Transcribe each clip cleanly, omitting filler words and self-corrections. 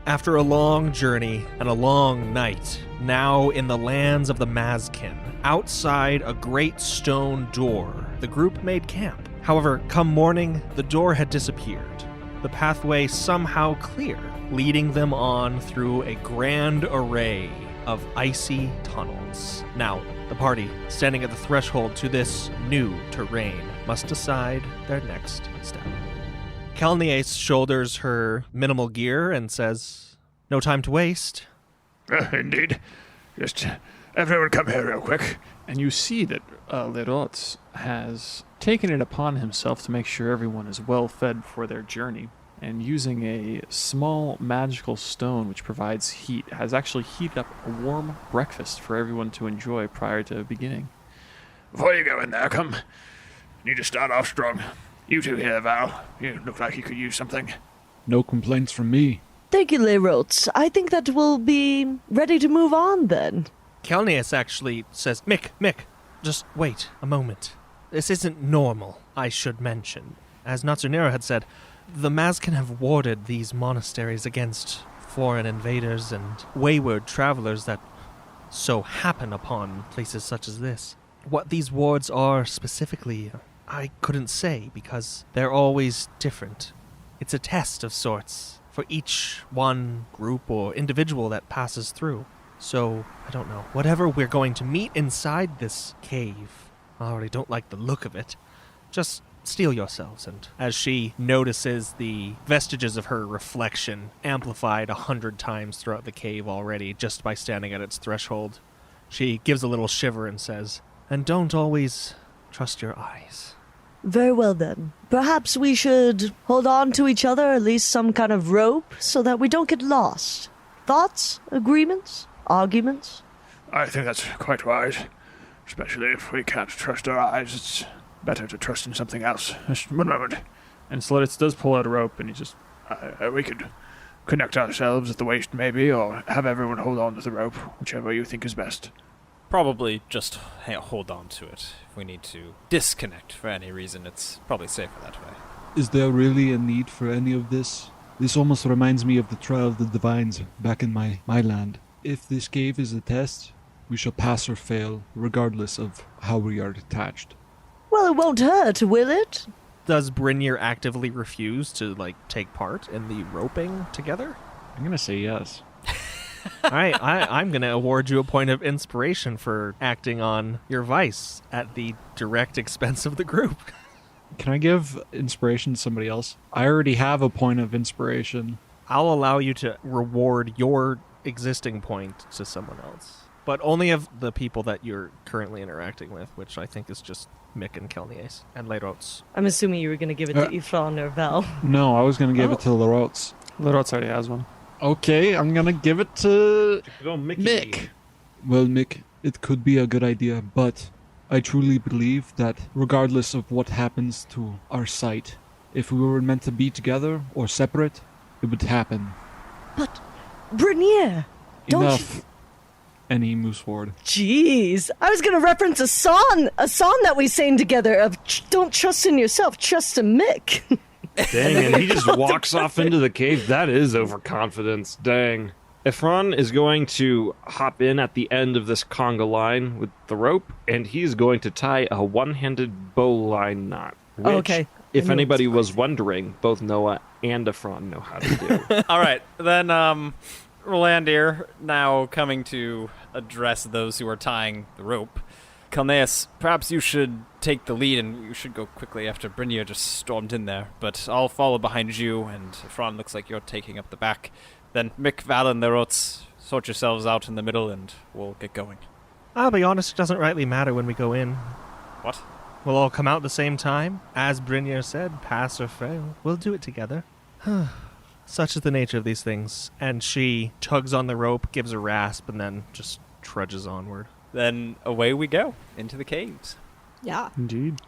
After a long journey and a long night, now in the lands of the Mazkin, outside a great stone door, the group made camp. However, come morning, the door had disappeared. The pathway somehow clear, leading them on through a grand array of icy tunnels. Now, the party, standing at the threshold to this new terrain, must decide their next step. Kalnies shoulders her minimal gear and says, "No time to waste." Indeed. Just everyone come here real quick. And you see that Lerots has taken it upon himself to make sure everyone is well fed for their journey, and using a small magical stone which provides heat, has actually heated up a warm breakfast for everyone to enjoy prior to beginning. Before you go in there, need to start off strong. You two here, Val. You look like you could use something. No complaints from me. Thank you, Lerots. I think that we'll be ready to move on then. Kalnies actually says, Mick, just wait a moment. This isn't normal, I should mention. As Natsunero had said, the Mazkin have warded these monasteries against foreign invaders and wayward travelers that so happen upon places such as this. What these wards are specifically, I couldn't say, because they're always different. It's a test of sorts for each one group or individual that passes through. So, I don't know. Whatever we're going to meet inside this cave, I already don't like the look of it. Just steel yourselves. And as she notices the vestiges of her reflection amplified 100 times throughout the cave already, just by standing at its threshold, she gives a little shiver and says, "And don't always trust your eyes." Very well then. Perhaps we should hold on to each other, at least some kind of rope, so that we don't get lost. Thoughts? Agreements? Arguments? I think that's quite wise. Especially if we can't trust our eyes, it's better to trust in something else. Just one moment. And Slititz does pull out a rope, and he just... We could connect ourselves at the waist, maybe, or have everyone hold on to the rope, whichever you think is best. Probably just hold on to it. If we need to disconnect for any reason, it's probably safer that way. Is there really a need for any of this? This almost reminds me of the trial of the divines back in my land. If this cave is a test, we shall pass or fail, regardless of how we are attached. Well, it won't hurt, will it? Does Brynjar actively refuse to, take part in the roping together? I'm going to say yes. All right, I'm going to award you a point of inspiration for acting on your vice at the direct expense of the group. Can I give inspiration to somebody else? I already have a point of inspiration. I'll allow you to reward your existing point to someone else, but only of the people that you're currently interacting with, which I think is just Mick and Kalnies and Lerots. I'm assuming you were going to give it to Ifran or Val. No, I was going to give it to Lerots. Lerots already has one. Okay, I'm going to give it to Mickey. Mick. Well, Mick, it could be a good idea, but I truly believe that regardless of what happens to our sight, if we were meant to be together or separate, it would happen. But, Brynjar, don't Enough. And he moves forward. Jeez, I was going to reference a song that we sang together of "Don't trust in yourself, trust in Mick." Dang, and he just walks off into the cave. That is overconfidence. Dang. Ifran is going to hop in at the end of this conga line with the rope, and he's going to tie a one-handed bowline knot. Which, okay. If anybody was wondering, both Noah and Ifran know how to do. All right, then Rolandir, now coming to address those who are tying the rope. Kalneus, perhaps you should take the lead, and you should go quickly after Brynjar just stormed in there. But I'll follow behind you, and Ifran looks like you're taking up the back. Then Mick, Val, and Lerots, sort yourselves out in the middle, and we'll get going. I'll be honest, it doesn't rightly matter when we go in. What? We'll all come out at the same time. As Brynjar said, pass or fail. We'll do it together. Such is the nature of these things. And she tugs on the rope, gives a rasp, and then just trudges onward. Then away we go, into the caves. Yeah. Indeed.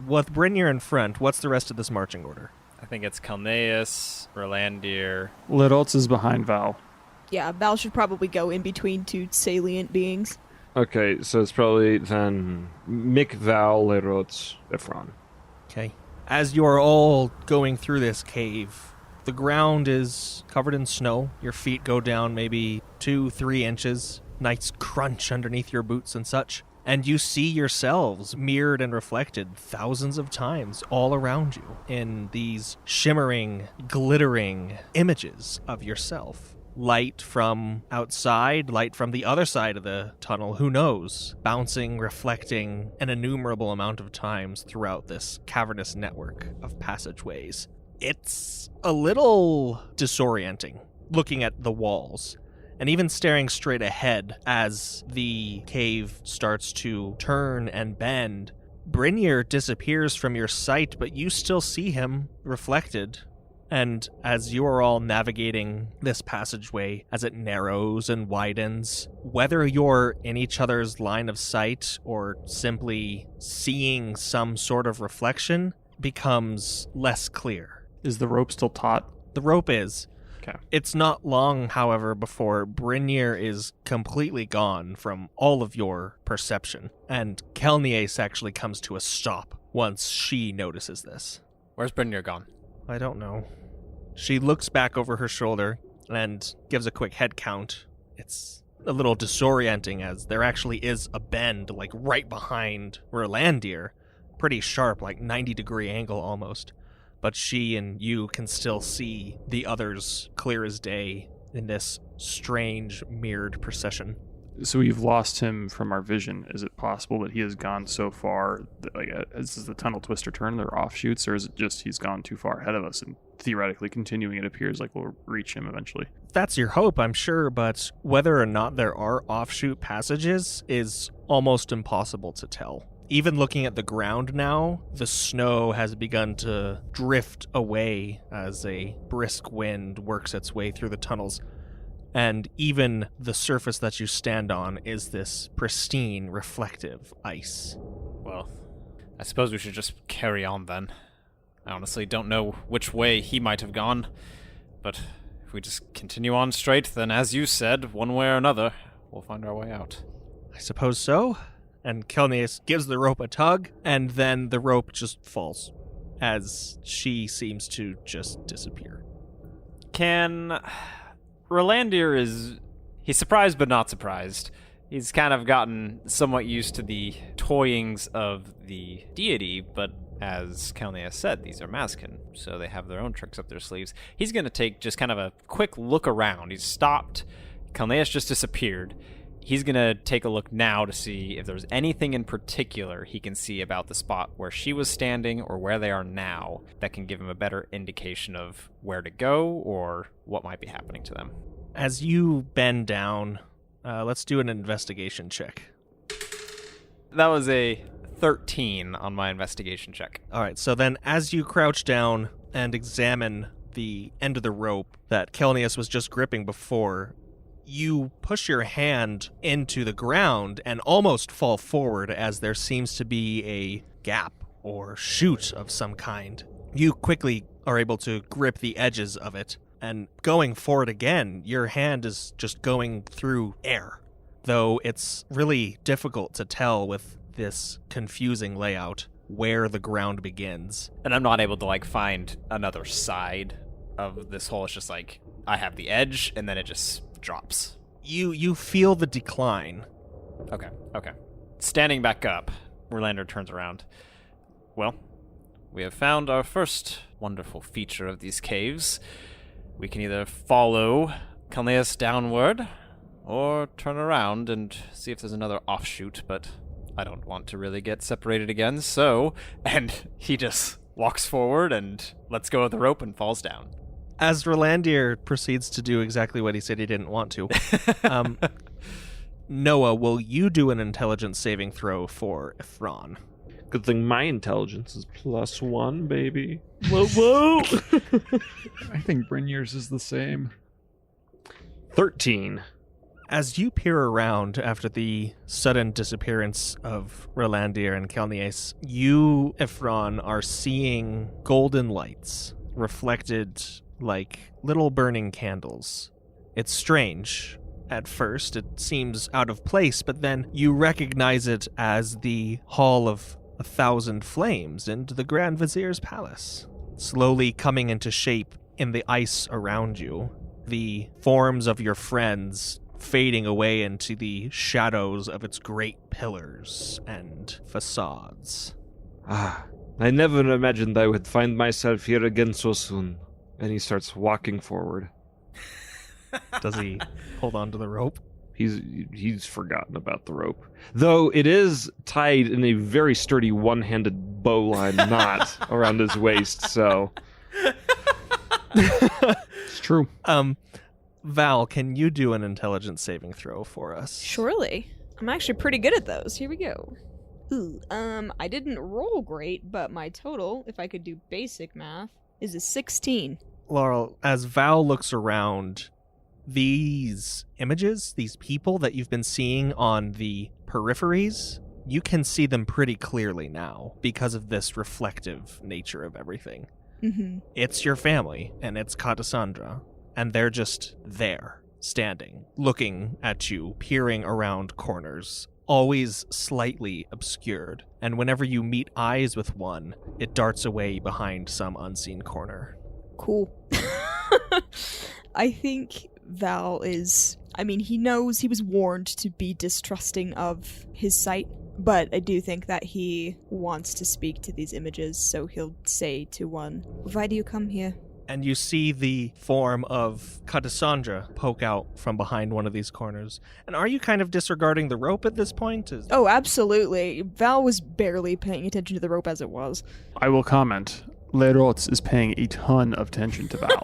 With Brynjar in front, what's the rest of this marching order? I think it's Kalneus, Rolandir. Lerots is behind Val. Yeah, Val should probably go in between two salient beings. Okay, so it's probably then Mick, Val, Lerots, Ifran. Okay. As you're all going through this cave, The ground is covered in snow. Your feet go down maybe 2-3 inches. Nice crunch underneath your boots and such. And you see yourselves mirrored and reflected thousands of times all around you in these shimmering, glittering images of yourself. Light from outside, light from the other side of the tunnel, who knows? Bouncing, reflecting an innumerable amount of times throughout this cavernous network of passageways. It's a little disorienting looking at the walls and even staring straight ahead as the cave starts to turn and bend. Brynir disappears from your sight, but you still see him reflected. And as you are all navigating this passageway, as it narrows and widens, whether you're in each other's line of sight or simply seeing some sort of reflection becomes less clear. Is the rope still taut? The rope is. Okay. It's not long, however, before Brynir is completely gone from all of your perception, and Kelnias actually comes to a stop once she notices this. Where's Brynir gone? I don't know. She looks back over her shoulder and gives a quick head count. It's a little disorienting as there actually is a bend, like right behind Rolandir. Pretty sharp, like 90-degree angle almost. But she and you can still see the others clear as day in this strange mirrored procession. So we've lost him from our vision. Is it possible that he has gone so far, that, like, is the tunnel twister turn, there are offshoots, or is it just he's gone too far ahead of us and theoretically continuing, it appears like we'll reach him eventually? That's your hope, I'm sure, but whether or not there are offshoot passages is almost impossible to tell. Even looking at the ground now, the snow has begun to drift away as a brisk wind works its way through the tunnels. And even the surface that you stand on is this pristine, reflective ice. Well, I suppose we should just carry on then. I honestly don't know which way he might have gone, but if we just continue on straight, then as you said, one way or another, we'll find our way out. I suppose so. And Kelnias gives the rope a tug, and then the rope just falls as she seems to just disappear. Rolandir he's surprised but not surprised. He's kind of gotten somewhat used to the toyings of the deity, but as Kelnias said, these are Mazkin, so they have their own tricks up their sleeves. He's going to take just kind of a quick look around. He's stopped. Kelnias just disappeared. He's going to take a look now to see if there's anything in particular he can see about the spot where she was standing or where they are now that can give him a better indication of where to go or what might be happening to them. As you bend down, let's do an investigation check. That was a 13 on my investigation check. All right, so then as you crouch down and examine the end of the rope that Kelnias was just gripping before, you push your hand into the ground and almost fall forward as there seems to be a gap or chute of some kind. You quickly are able to grip the edges of it, and going forward again, your hand is just going through air, though it's really difficult to tell with this confusing layout where the ground begins. And I'm not able to, find another side of this hole. It's just I have the edge, and then it just drops. You feel the decline. Okay. Standing back up, Rolandir turns around. Well, we have found our first wonderful feature of these caves. We can either follow Kelnias downward, or turn around and see if there's another offshoot, but I don't want to really get separated again, so... And he just walks forward and lets go of the rope and falls down. As Rolandir proceeds to do exactly what he said he didn't want to, Noah, will you do an intelligence saving throw for Ephron? Good thing my intelligence is +1, baby. Whoa! I think Brynir's is the same. 13. As you peer around after the sudden disappearance of Rolandir and Kelnias, you, Ephron, are seeing golden lights reflected like little burning candles. It's strange. At first, it seems out of place, but then you recognize it as the Hall of 1,000 Flames in the Grand Vizier's palace. Slowly coming into shape in the ice around you, the forms of your friends fading away into the shadows of its great pillars and facades. Ah, I never imagined I would find myself here again so soon. And he starts walking forward. Does he hold on to the rope? He's forgotten about the rope. Though it is tied in a very sturdy one-handed bowline knot around his waist, so... It's true. Val, can you do an intelligence saving throw for us? Surely. I'm actually pretty good at those. Here we go. Ooh, I didn't roll great, but my total, if I could do basic math, is a 16. Laurel, as Val looks around, these images, these people that you've been seeing on the peripheries, you can see them pretty clearly now because of this reflective nature of everything. Mm-hmm. It's your family, and it's Cassandra, and they're just there, standing, looking at you, peering around corners, always slightly obscured, and whenever you meet eyes with one, it darts away behind some unseen corner. Cool. I think Val is... I mean, he knows he was warned to be distrusting of his sight, but I do think that he wants to speak to these images, so he'll say to one, "Why do you come here?" And you see the form of Cassandra poke out from behind one of these corners. And are you kind of disregarding the rope at this point? Oh, absolutely. Val was barely paying attention to the rope as it was. I will comment. Lerots is paying a ton of attention to Val.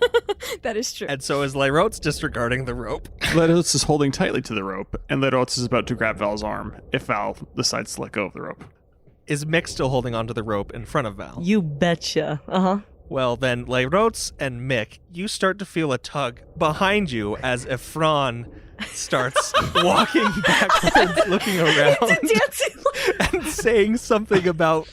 That is true. And so is Lerots disregarding the rope. Lerots is holding tightly to the rope, and Lerots is about to grab Val's arm if Val decides to let go of the rope. Is Mick still holding onto the rope in front of Val? You betcha. Uh-huh. Well, then, Lerots and Mick, you start to feel a tug behind you as Ephron starts walking backwards, looking around, and saying something about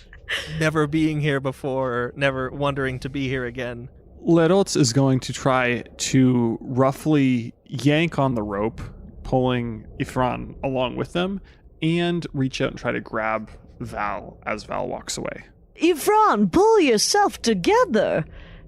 never being here before, never wondering to be here again. Lerots is going to try to roughly yank on the rope, pulling Ephron along with them, and reach out and try to grab Val as Val walks away. Ephron, pull yourself together.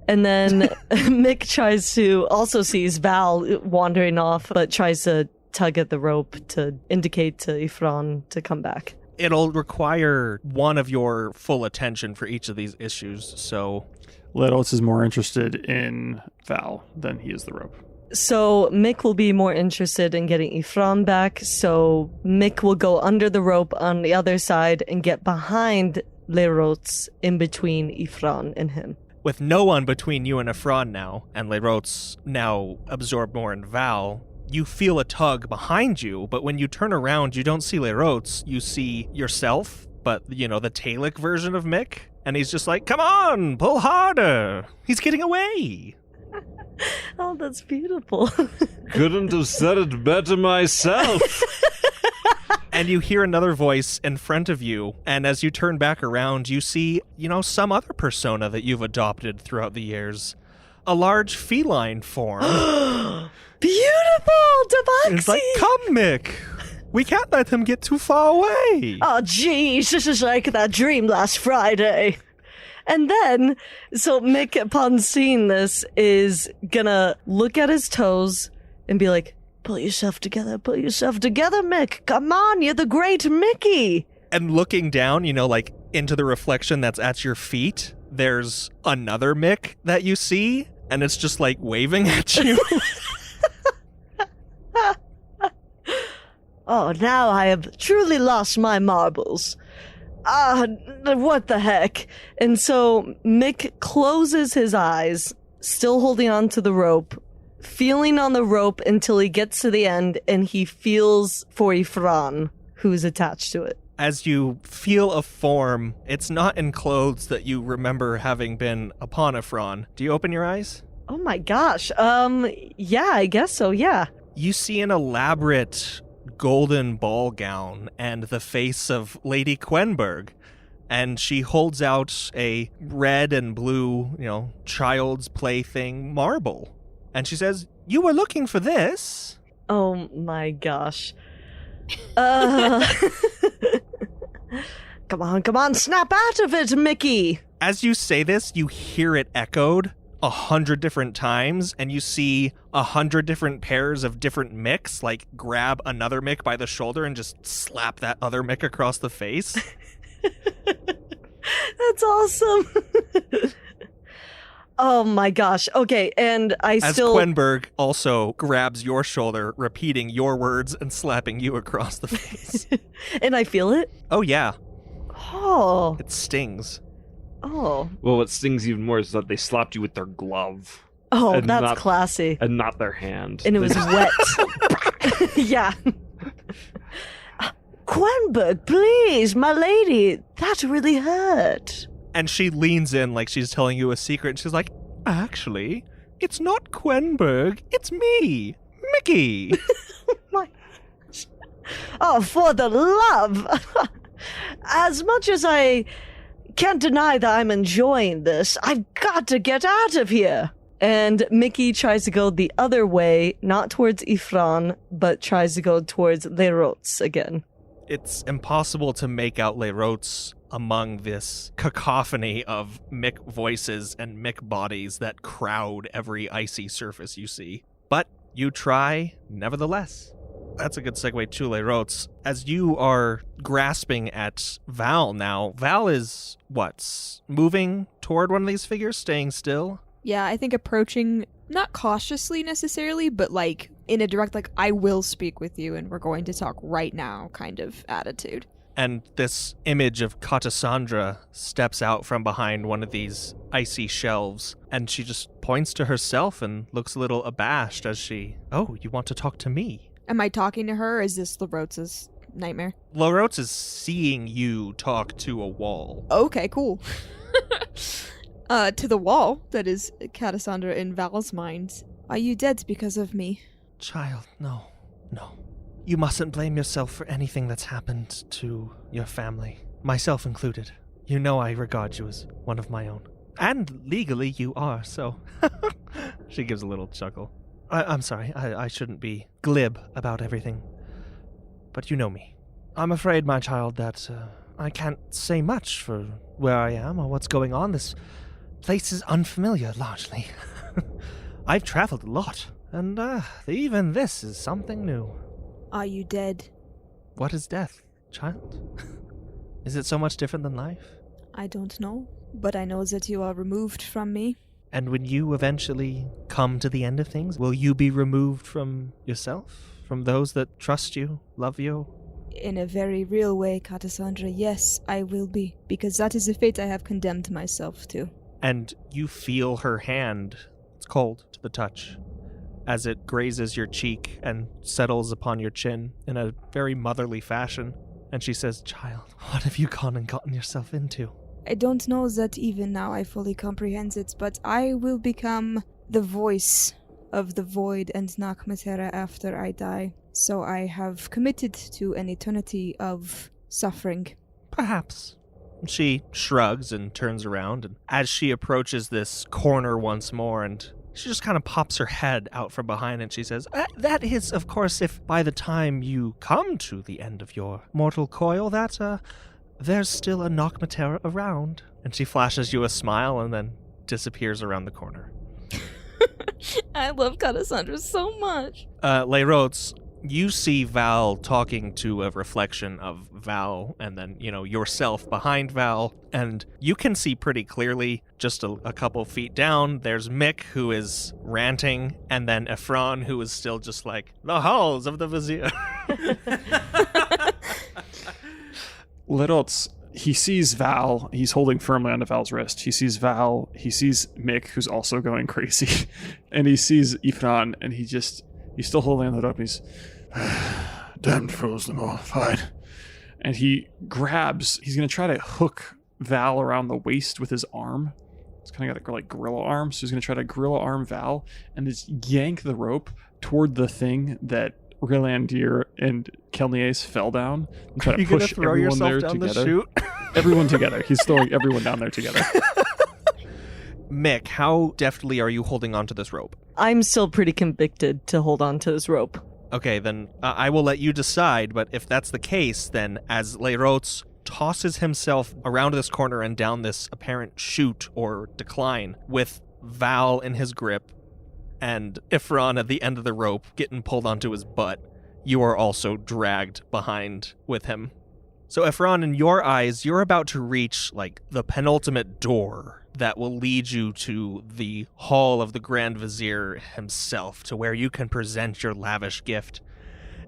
And then Mick tries to, also sees Val wandering off, but tries to tug at the rope to indicate to Ephron to come back. It'll require one of your full attention for each of these issues, so... Lerots is more interested in Val than he is the rope. So Mick will be more interested in getting Ephron back, so Mick will go under the rope on the other side and get behind Lerots in between Ephron and him. With no one between you and Ephron now, and Lerots now absorbed more in Val, you feel a tug behind you, but when you turn around, you don't see Lerots, you see yourself, but, you know, the Talic version of Mick, and he's just like, come on, pull harder, he's getting away. Oh, that's beautiful. Couldn't have said it better myself. And you hear another voice in front of you, and as you turn back around, you see, you know, some other persona that you've adopted throughout the years. A large feline form. Beautiful, Tabaxi! It's like, come, Mick. We can't let him get too far away. Oh, geez, this is like that dream last Friday. And then, so Mick, upon seeing this, is gonna look at his toes and be like, pull yourself together, Mick. Come on, you're the great Mickey. And looking down, you know, like into the reflection that's at your feet, there's another Mick that you see, and it's just like waving at you. Oh, now I have truly lost my marbles. What the heck? And so Mick closes his eyes, still holding on to the rope, feeling on the rope until he gets to the end, and he feels for Ephron, who's attached to it. As you feel a form, it's not in clothes that you remember having been upon Ephron. Do you open your eyes? Oh my gosh. Yeah, I guess so, yeah. You see an elaborate golden ball gown and the face of Lady Quenberg, and she holds out a red and blue, you know, child's plaything marble. And she says, "You were looking for this." Oh my gosh. Come on, snap out of it, Mickey. As you say this, you hear it echoed 100 different times, and you see 100 different pairs of different Micks, like, grab another Mick by the shoulder and just slap that other Mick across the face. That's awesome. Oh my gosh. Okay, and As Quenberg also grabs your shoulder, repeating your words and slapping you across the face. And I feel it? Oh, yeah. Oh. It stings. Oh. Well, what stings even more is that they slapped you with their glove. Oh, And that's not- classy. And not their hand. And it was They wet. Yeah. Quenberg, please, my lady, that really hurt. And she leans in like she's telling you a secret, and she's like, actually, it's not Quenberg, it's me, Mickey. My gosh. Oh, for the love. As much as I can't deny that I'm enjoying this, I've got to get out of here. And Mickey tries to go the other way, not towards Ifran, but tries to go towards Les Rots again. It's impossible to make out Les Rots among this cacophony of Mick voices and Mick bodies that crowd every icy surface you see. But you try nevertheless. That's a good segue to Les Rots. As you are grasping at Val now, Val is, moving toward one of these figures, staying still? Yeah, I think approaching, not cautiously necessarily, but like in a direct, like, I will speak with you and we're going to talk right now kind of attitude. And this image of Cassandra steps out from behind one of these icy shelves, and she just points to herself and looks a little abashed as she, oh, you want to talk to me? Am I talking to her, or is this LaRote's nightmare? Les Rots is seeing you talk to a wall. Okay, cool. To the wall, that is Cassandra in Val's mind. Are you dead because of me? Child, no. You mustn't blame yourself for anything that's happened to your family, myself included. You know I regard you as one of my own. And legally you are, so... She gives a little chuckle. I'm sorry, I shouldn't be glib about everything. But you know me. I'm afraid, my child, that I can't say much for where I am or what's going on. This place is unfamiliar, largely. I've traveled a lot, and even this is something new. Are you dead? What is death, child? Is it so much different than life? I don't know, but I know that you are removed from me. And when you eventually come to the end of things, will you be removed from yourself? From those that trust you, love you? In a very real way, Cassandra, yes, I will be, because that is the fate I have condemned myself to. And you feel her hand, it's cold to the touch, as it grazes your cheek and settles upon your chin in a very motherly fashion. And she says, child, what have you gone and gotten yourself into? I don't know that even now I fully comprehend it, but I will become the voice of the void and Nakmatera after I die. So I have committed to an eternity of suffering. Perhaps. She shrugs and turns around, and as she approaches this corner once more, and she just kind of pops her head out from behind and she says, that is, of course, if by the time you come to the end of your mortal coil, that, there's still a Nakmatera around. And she flashes you a smile and then disappears around the corner. I love Cassandra so much. Les Rots, you see Val talking to a reflection of Val and then, yourself behind Val. And you can see pretty clearly, just a couple feet down, there's Mick, who is ranting, and then Ephron, who is still just like, the halls of the Vizier. Littles, he sees Val. He's holding firmly onto Val's wrist. He sees Val. He sees Mick, who's also going crazy. And he sees Ifran, and he's still holding on the rope. He's, Damned fools them all. Fine. and he's going to try to hook Val around the waist with his arm. He's kind of got a like gorilla arm, so he's going to try to gorilla arm Val and just yank the rope toward the thing that Rilandir and Kelnias fell down and try to push everyone there together. Everyone together. He's throwing everyone down there together. Mick, how deftly are you holding onto this rope? I'm still pretty convicted to hold on to this rope. Okay, then I will let you decide, but if that's the case, then as Les Rots tosses himself around this corner and down this apparent chute or decline with Val in his grip and Ifron at the end of the rope getting pulled onto his butt, you are also dragged behind with him. So Ifron, in your eyes, you're about to reach, like, the penultimate door that will lead you to the hall of the Grand Vizier himself, to where you can present your lavish gift.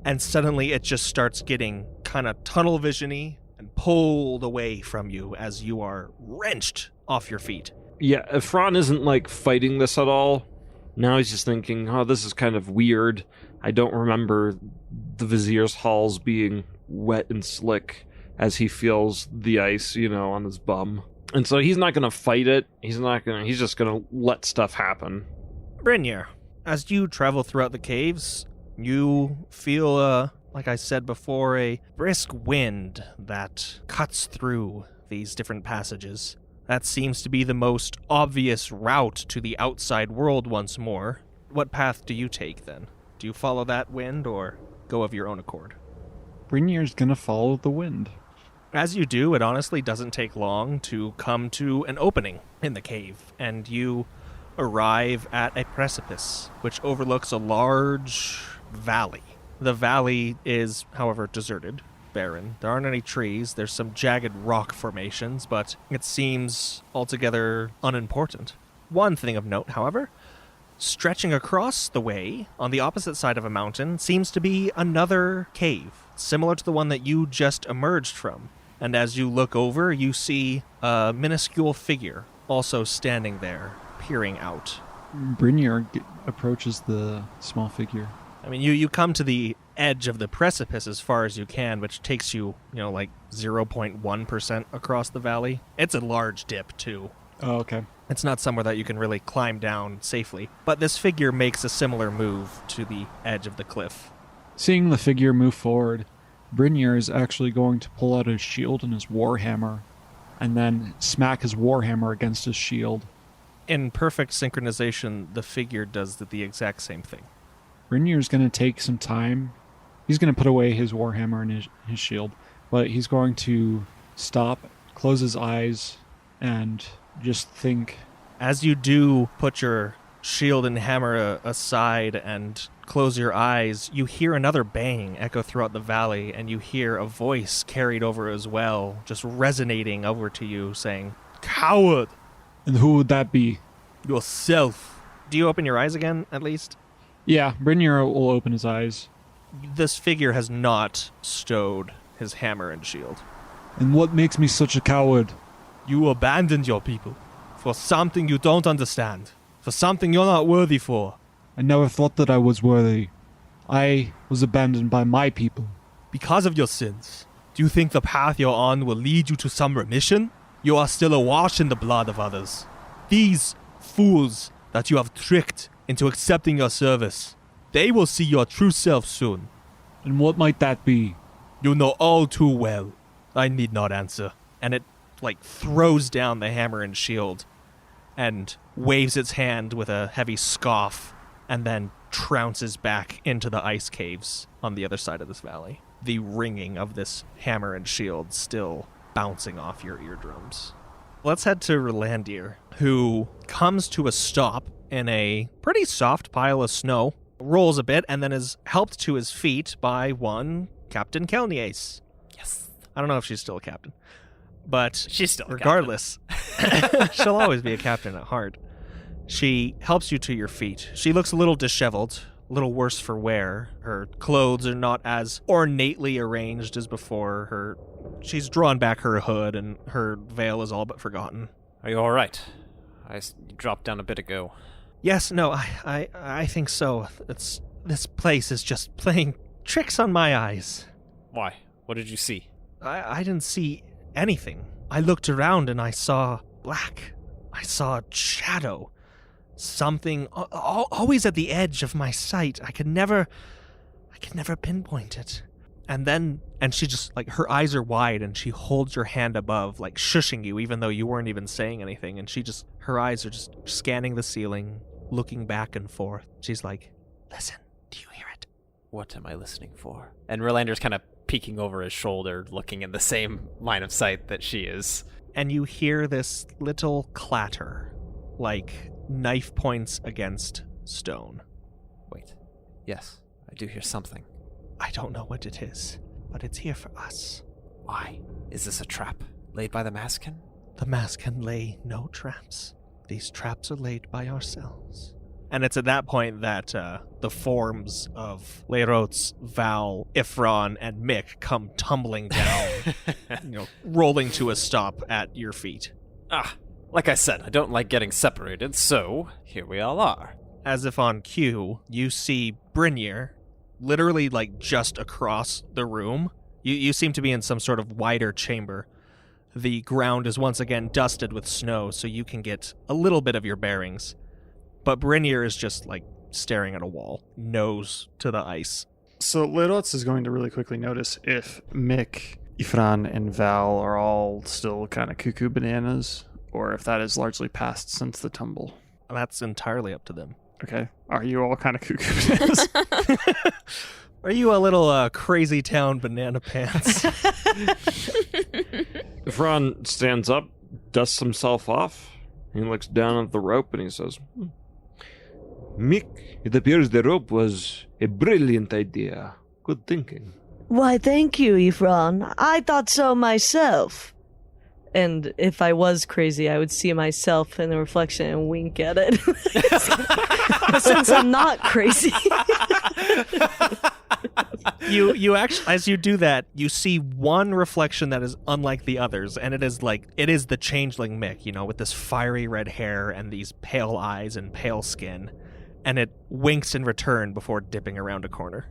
And suddenly it just starts getting kind of tunnel vision-y and pulled away from you as you are wrenched off your feet. Yeah, Efron isn't, like, fighting this at all. Now he's just thinking, oh, this is kind of weird. I don't remember the Vizier's halls being wet and slick as he feels the ice, on his bum. And so he's not going to fight it. He's just going to let stuff happen. Brynjar, as you travel throughout the caves, you feel, like I said before, a brisk wind that cuts through these different passages. That seems to be the most obvious route to the outside world once more. What path do you take, then? Do you follow that wind, or go of your own accord? Brynjar's gonna follow the wind. As you do, it honestly doesn't take long to come to an opening in the cave, and you arrive at a precipice, which overlooks a large valley. The valley is, however, deserted, barren. There aren't any trees. There's some jagged rock formations, but it seems altogether unimportant. One thing of note, however, stretching across the way on the opposite side of a mountain seems to be another cave, similar to the one that you just emerged from. And as you look over, you see a minuscule figure also standing there, peering out. Brynjar approaches the small figure. I mean, you come to the edge of the precipice as far as you can, which takes you, like 0.1% across the valley. It's a large dip, too. Oh, okay. It's not somewhere that you can really climb down safely. But this figure makes a similar move to the edge of the cliff. Seeing the figure move forward, Brynjar is actually going to pull out his shield and his warhammer, and then smack his warhammer against his shield. In perfect synchronization, the figure does the exact same thing. Brynjar's going to take some time. He's going to put away his warhammer and his shield, but he's going to stop, close his eyes, and just think. As you do put your shield and hammer aside and close your eyes, you hear another bang echo throughout the valley, and you hear a voice carried over as well, just resonating over to you, saying, "Coward!" And who would that be? Yourself. Do you open your eyes again, at least? Yeah, Brynjar will open his eyes. This figure has not stowed his hammer and shield. And what makes me such a coward? You abandoned your people for something you don't understand, for something you're not worthy for. I never thought that I was worthy. I was abandoned by my people. Because of your sins. Do you think the path you're on will lead you to some remission? You are still awash in the blood of others. These fools that you have tricked into accepting your service, they will see your true self soon. And what might that be? You know all too well. I need not answer. And it, throws down the hammer and shield and waves its hand with a heavy scoff and then trounces back into the ice caves on the other side of this valley. The ringing of this hammer and shield still bouncing off your eardrums. Let's head to Rolandir, who comes to a stop in a pretty soft pile of snow, rolls a bit, and then is helped to his feet by one Captain Kelnies. Yes. I don't know if she's still a captain, but She's still a regardless, she'll always be a captain at heart. She helps you to your feet. She looks a little disheveled, a little worse for wear. Her clothes are not as ornately arranged as before. She's drawn back her hood, and her veil is all but forgotten. Are you all right? You dropped down a bit ago. Yes, no, I think so. This place is just playing tricks on my eyes. Why? What did you see? I didn't see anything. I looked around and I saw black. I saw a shadow. Something always at the edge of my sight. I could never pinpoint it. And she just, her eyes are wide and she holds her hand above, shushing you even though you weren't even saying anything. And her eyes are just scanning the ceiling, looking back and forth. She's like, "Listen, do you hear it?" What am I listening for? And Rolandir's kind of peeking over his shoulder, looking in the same line of sight that she is. And you hear this little clatter, like knife points against stone. Wait. Yes, I do hear something. I don't know what it is, but it's here for us. Why? Is this a trap laid by the Mazkin? The Mazkin lay no traps. These traps are laid by ourselves. And it's at that point that the forms of Lerots, Val, Ifron, and Mick come tumbling down, rolling to a stop at your feet. Like I said, I don't like getting separated, so here we all are. As if on cue, you see Brynir literally just across the room. You seem to be in some sort of wider chamber. The ground is once again dusted with snow, so you can get a little bit of your bearings. But Brynir is just, staring at a wall, nose to the ice. So Lerots is going to really quickly notice if Mick, Ifran, and Val are all still kind of cuckoo bananas, or if that is largely passed since the tumble. That's entirely up to them. Okay. Are you all kind of cuckoo bananas? Are you a little crazy town banana pants? Ifran stands up, dusts himself off. He looks down at the rope and he says, Mick, it appears the rope was a brilliant idea. Good thinking. Why, thank you, Ifran. I thought so myself. And if I was crazy, I would see myself in the reflection and wink at it. But since I'm not crazy... You actually, as you do that, you see one reflection that is unlike the others, and it is the changeling Mick, with this fiery red hair and these pale eyes and pale skin, and it winks in return before dipping around a corner.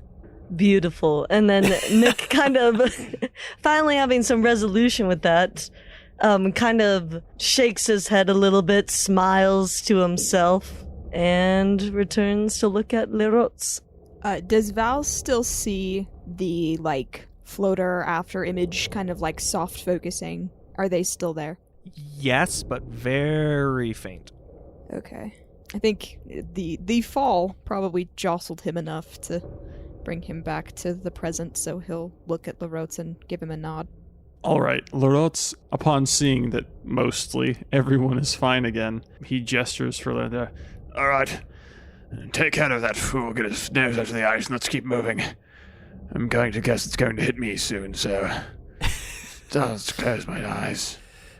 Beautiful. And then Mick kind of, finally having some resolution with that, kind of shakes his head a little bit, smiles to himself, and returns to look at Lerots. Does Val still see the, floater after image kind of, soft focusing? Are they still there? Yes, but very faint. Okay. I think the fall probably jostled him enough to bring him back to the present, so he'll look at Lerots and give him a nod. All right, Lerots, upon seeing that mostly everyone is fine again, he gestures for Lerots. All right. Take care of that fool, get his nose out of the ice, and let's keep moving. I'm going to guess it's going to hit me soon, so... Just close my eyes.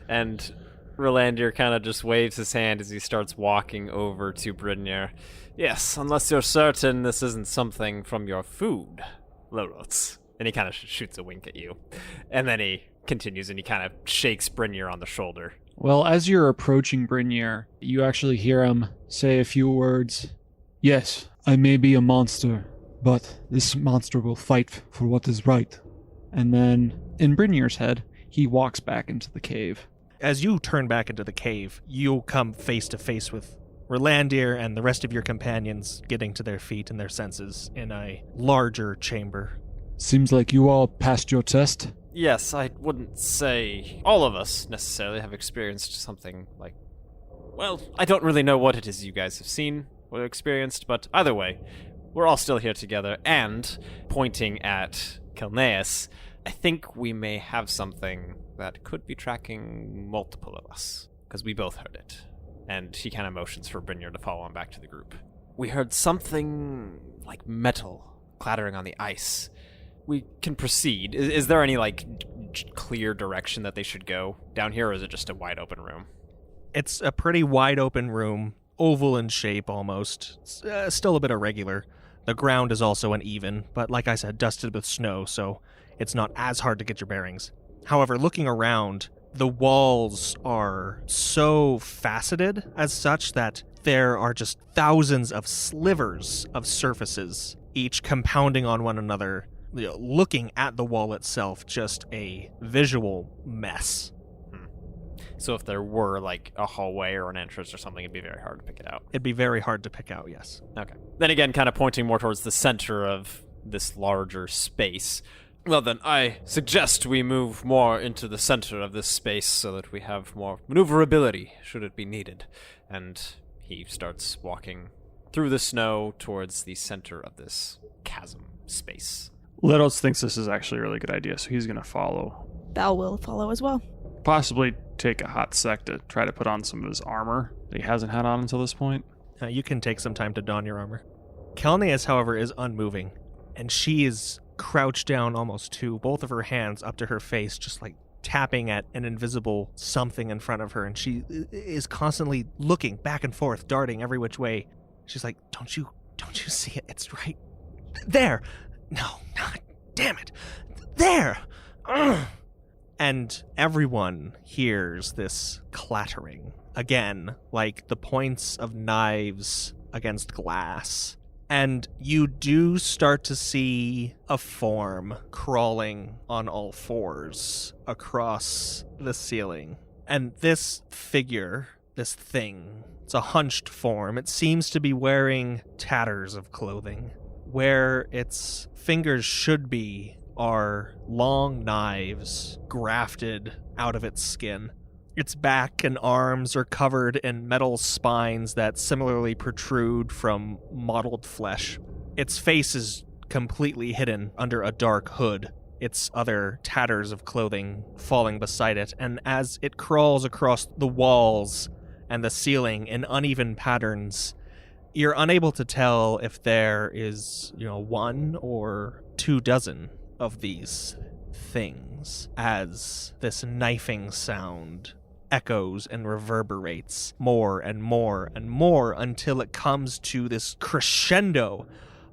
And Rolandir kind of just waves his hand as he starts walking over to Brynir. Yes, unless you're certain this isn't something from your food, Lerots. And he kind of shoots a wink at you. And then he continues and he kind of shakes Brynir on the shoulder. Well, as you're approaching Brynir, you actually hear him say a few words. Yes, I may be a monster, but this monster will fight for what is right. And then, in Brynir's head, he walks back into the cave. As you turn back into the cave, you come face to face with Rolandir and the rest of your companions getting to their feet and their senses in a larger chamber. Seems like you all passed your test. Yes, I wouldn't say all of us necessarily have experienced something like... Well, I don't really know what it is you guys have seen or experienced, but either way, we're all still here together, and, pointing at Kelneus, I think we may have something that could be tracking multiple of us, because we both heard it. And he kind of motions for Brynir to follow him back to the group. We heard something like metal clattering on the ice. We can proceed. Is there any, clear direction that they should go down here, or is it just a wide open room? It's a pretty wide open room, oval in shape almost. Still a bit irregular. The ground is also uneven, but like I said, dusted with snow, so it's not as hard to get your bearings. However, looking around, the walls are so faceted as such that there are just thousands of slivers of surfaces, each compounding on one another. Looking at the wall itself, just a visual mess. So if there were, a hallway or an entrance or something, it'd be very hard to pick it out. It'd be very hard to pick out, yes. Okay. Then again, kind of pointing more towards the center of this larger space. Well then, I suggest we move more into the center of this space so that we have more maneuverability, should it be needed. And he starts walking through the snow towards the center of this chasm space. Lerots thinks this is actually a really good idea, so he's going to follow. Val will follow as well. Possibly take a hot sec to try to put on some of his armor, that he hasn't had on until this point? You can take some time to don your armor. Kalneas, however, is unmoving, and she is crouched down almost to both of her hands up to her face, just like tapping at an invisible something in front of her, and she is constantly looking back and forth, darting every which way. She's like, don't you see it? It's right there. No, not, damn it. There. Ugh. And everyone hears this clattering again, like the points of knives against glass. And you do start to see a form crawling on all fours across the ceiling. And this figure, this thing, it's a hunched form. It seems to be wearing tatters of clothing. Where its fingers should be are long knives grafted out of its skin. Its back and arms are covered in metal spines that similarly protrude from mottled flesh. Its face is completely hidden under a dark hood, its other tatters of clothing falling beside it, and as it crawls across the walls and the ceiling in uneven patterns, you're unable to tell if there is, 1 or 2 dozen of these things, as this knifing sound echoes and reverberates more and more and more until it comes to this crescendo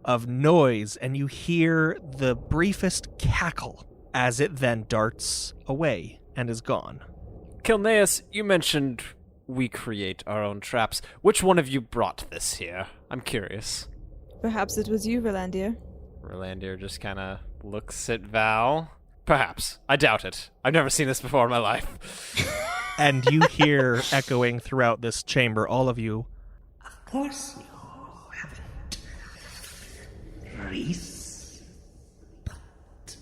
of noise, and you hear the briefest cackle as it then darts away and is gone. Kalneas, you mentioned we create our own traps. Which one of you brought this here? I'm curious. Perhaps it was you, Rolandir. Rolandir just kind of looks at Val. Perhaps. I doubt it. I've never seen this before in my life. And you hear echoing throughout this chamber, all of you, of course you haven't, Reese. But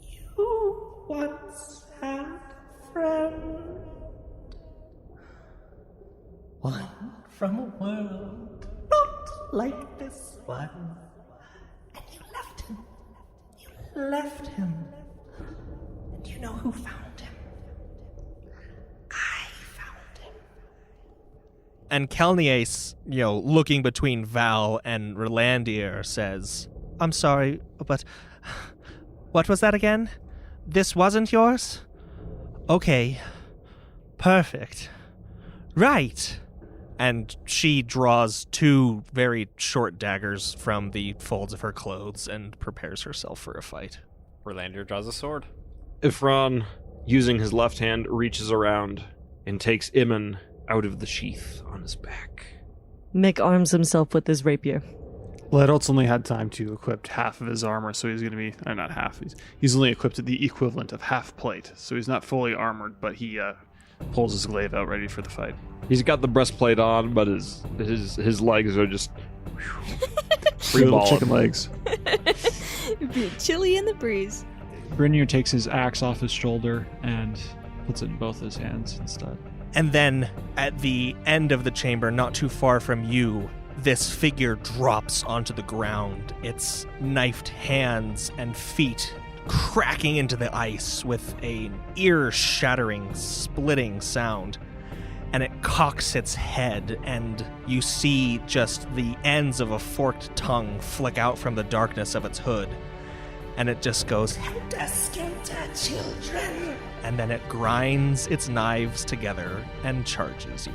you once had a friend. One from a world not like this one. And you left him. You left him. And you know who found him? I found him. and Kalneas, looking between Val and Rolandir, says, I'm sorry, but what was that again? This wasn't yours? Okay. Perfect. Right. And she draws 2 very short daggers from the folds of her clothes and prepares herself for a fight. Rolandir draws a sword. Ifron, using his left hand, reaches around and takes Iman out of the sheath on his back. Mick arms himself with his rapier. Ledolt's only had time to equip half of his armor, so he's going to be... not half. He's only equipped the equivalent of half plate, so he's not fully armored, but he pulls his glaive out ready for the fight. He's got the breastplate on, but his legs are just... free Little balling. chicken legs. It'd be chilly in the breeze. Brynir takes his axe off his shoulder and puts it in both his hands instead. And then, at the end of the chamber, not too far from you, this figure drops onto the ground, its knifed hands and feet cracking into the ice with an ear-shattering, splitting sound. And it cocks its head, and you see just the ends of a forked tongue flick out from the darkness of its hood. And it just goes, Helter skelter, children. and then it grinds its knives together and charges you.